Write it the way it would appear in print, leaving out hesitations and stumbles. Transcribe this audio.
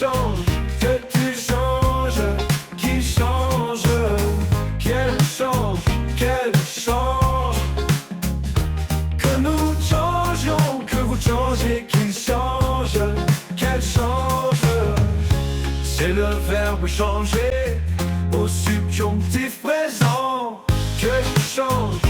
change, que tu changes, qu'il change, qu'elle change, qu'elle change. Que nous changions, que vous changiez, qu'il change, qu'elle change. C'est le verbe changer au subjonctif présent. Que tu changes,